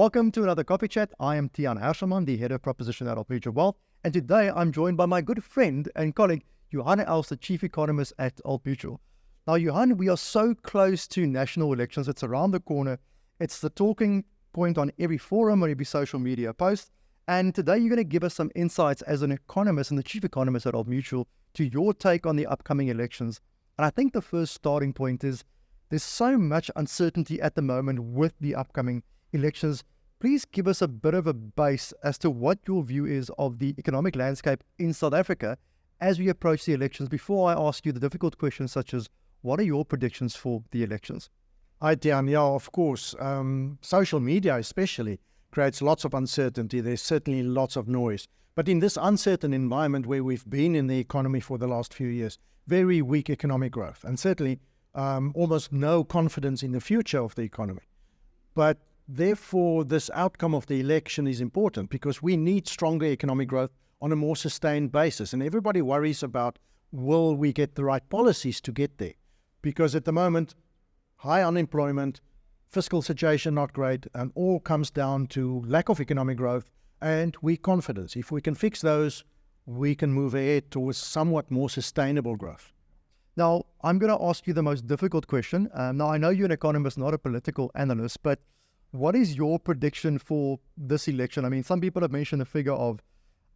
Welcome to another Coffee Chat. I am Tiaan Herselman, the Head of Proposition at Old Mutual Wealth, and today I'm joined by my good friend and colleague, Johann Els, the Chief Economist at Old Mutual. Now, Johann, we are so close to national elections. It's around the corner. It's the talking point on every forum or every social media post. And today you're going to give us some insights as an economist and the Chief Economist at Old Mutual to your take on the upcoming elections. And I think the first starting point is there's so much uncertainty at the moment with the upcoming elections. Please give us a bit of a base as to what your view is of the economic landscape in South Africa as we approach the elections before I ask you the difficult questions such as, what are your predictions for the elections? Hi, Tiaan. Yeah, of course. Social media especially creates lots of uncertainty. There's certainly lots of noise. But in this uncertain environment where we've been in the economy for the last few years, very weak economic growth and certainly almost no confidence in the future of the economy. But therefore, this outcome of the election is important because we need stronger economic growth on a more sustained basis. And everybody worries about, will we get the right policies to get there? Because at the moment, high unemployment, fiscal situation not great, and all comes down to lack of economic growth and weak confidence. If we can fix those, we can move ahead towards somewhat more sustainable growth. Now, I'm going to ask you the most difficult question. Now, I know you're an economist, not a political analyst, but what is your prediction for this election? I mean, some people have mentioned a figure of,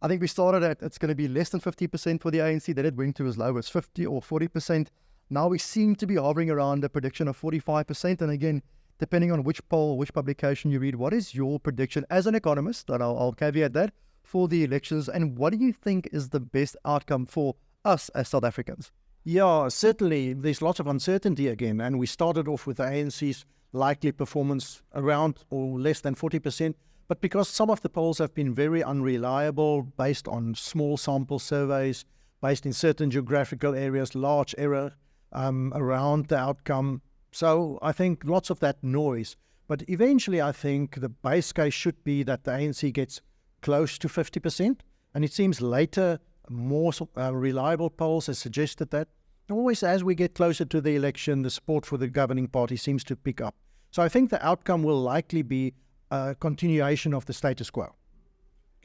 I think we started at, it's going to be less than 50% for the ANC, then it went to as low as 50 or 40%. Now we seem to be hovering around a prediction of 45%. And again, depending on which poll, which publication you read, what is your prediction as an economist, and I'll caveat that, for the elections, and what do you think is the best outcome for us as South Africans? Yeah, certainly there's lots of uncertainty again, and we started off with the ANC's likely performance around or less than 40%, but because some of the polls have been very unreliable based on small sample surveys, based in certain geographical areas, large error around the outcome. So I think lots of that noise, but eventually I think the base case should be that the ANC gets close to 50%, and it seems later more reliable polls have suggested that. Always as we get closer to the election, the support for the governing party seems to pick up. So I think the outcome will likely be a continuation of the status quo.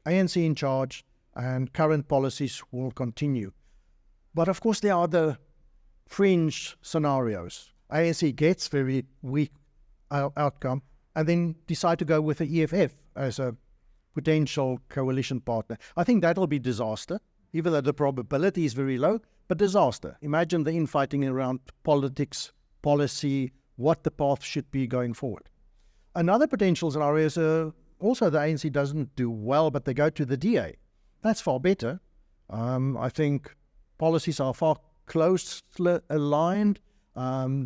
ANC in charge and current policies will continue. But of course there are the fringe scenarios. ANC gets very weak outcome and then decide to go with the EFF as a potential coalition partner. I think that'll be disaster, even though the probability is very low, but disaster. Imagine the infighting around politics, policy, what the path should be going forward. Another potential scenario is also the ANC doesn't do well, but they go to the DA. That's far better. I think policies are far closely aligned.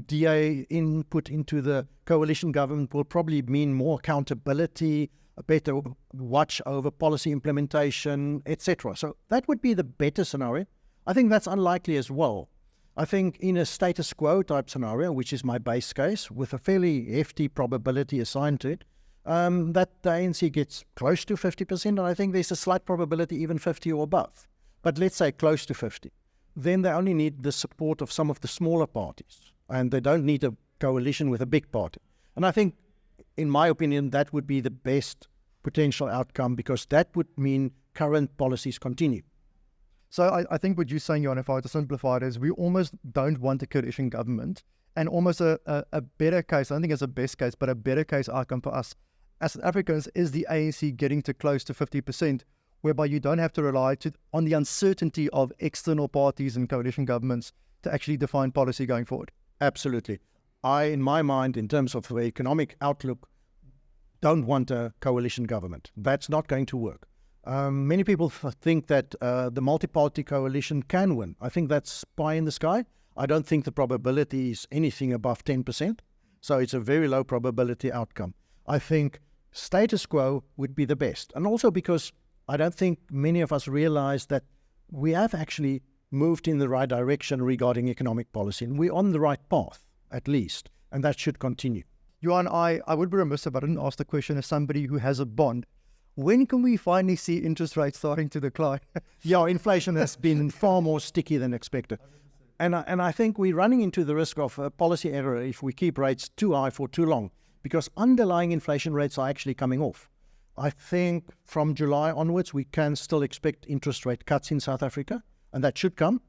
DA input into the coalition government will probably mean more accountability, a better watch over policy implementation, etc. So that would be the better scenario. I think that's unlikely as well. I think in a status quo type scenario, which is my base case, with a fairly hefty probability assigned to it, that the ANC gets close to 50%, and I think there's a slight probability even 50 or above. But let's say close to 50. Then they only need the support of some of the smaller parties, and they don't need a coalition with a big party. And I think, in my opinion, that would be the best potential outcome because that would mean current policies continue. So I think what you're saying, Johan, if I were to simplify it, is we almost don't want a coalition government, and almost a better case, I don't think it's a best case, but a better case outcome for us as South Africans is the ANC getting to close to 50%, whereby you don't have to rely on the uncertainty of external parties and coalition governments to actually define policy going forward. Absolutely. In my mind, in terms of the economic outlook, don't want a coalition government. That's not going to work. Many people think that the multi-party coalition can win. I think that's pie in the sky. I don't think the probability is anything above 10%. So it's a very low probability outcome. I think status quo would be the best. And also because I don't think many of us realize that we have actually moved in the right direction regarding economic policy. And we're on the right path, at least. And that should continue. Johan, I would be remiss if I didn't ask the question as somebody who has a bond. When can we finally see interest rates starting to decline? Yeah, inflation has been far more sticky than expected. And I think we're running into the risk of a policy error if we keep rates too high for too long. because underlying inflation rates are actually coming off. I think from July onwards, we can still expect interest rate cuts in South Africa, and that should come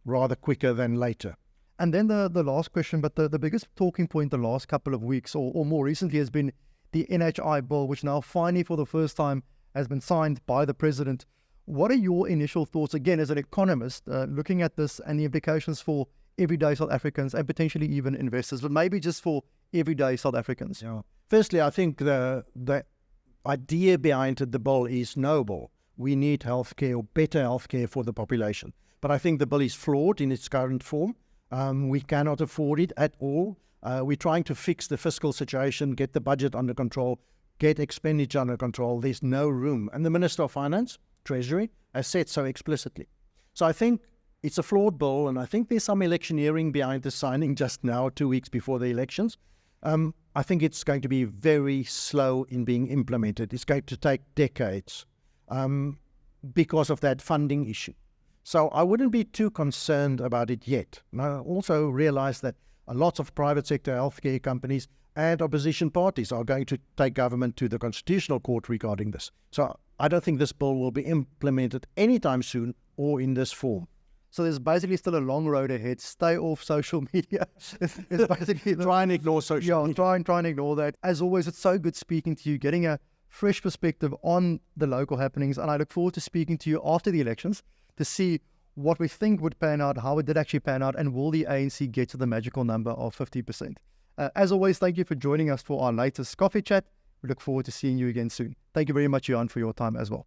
rather quicker than later. And then the last question, but the biggest talking point the last couple of weeks or more recently has been the NHI bill, which now finally for the first time has been signed by the president. What are your initial thoughts, again, as an economist, looking at this and the implications for everyday South Africans and potentially even investors, but maybe just for everyday South Africans? Yeah. Firstly, I think the idea behind the bill is noble. We need healthcare or better healthcare for the population. But I think the bill is flawed in its current form. We cannot afford it at all. We're trying to fix the fiscal situation, get the budget under control, get expenditure under control. There's no room. And the Minister of Finance, Treasury, has said so explicitly. So I think it's a flawed bill, and I think there's some electioneering behind the signing just now, 2 weeks before the elections. I think it's going to be very slow in being implemented. It's going to take decades because of that funding issue. So I wouldn't be too concerned about it yet. And I also realize that a lot of private sector healthcare companies and opposition parties are going to take government to the Constitutional Court regarding this. So I don't think this bill will be implemented anytime soon or in this form. So there's basically still a long road ahead. Stay off social media. It's basically try and ignore social media. Try and ignore that. As always, it's so good speaking to you, getting a fresh perspective on the local happenings. And I look forward to speaking to you after the elections to see what we think would pan out, how it did actually pan out, and will the ANC get to the magical number of 50%. As always, thank you for joining us for our latest coffee chat. We look forward to seeing you again soon. Thank you very much, Johann, for your time as well.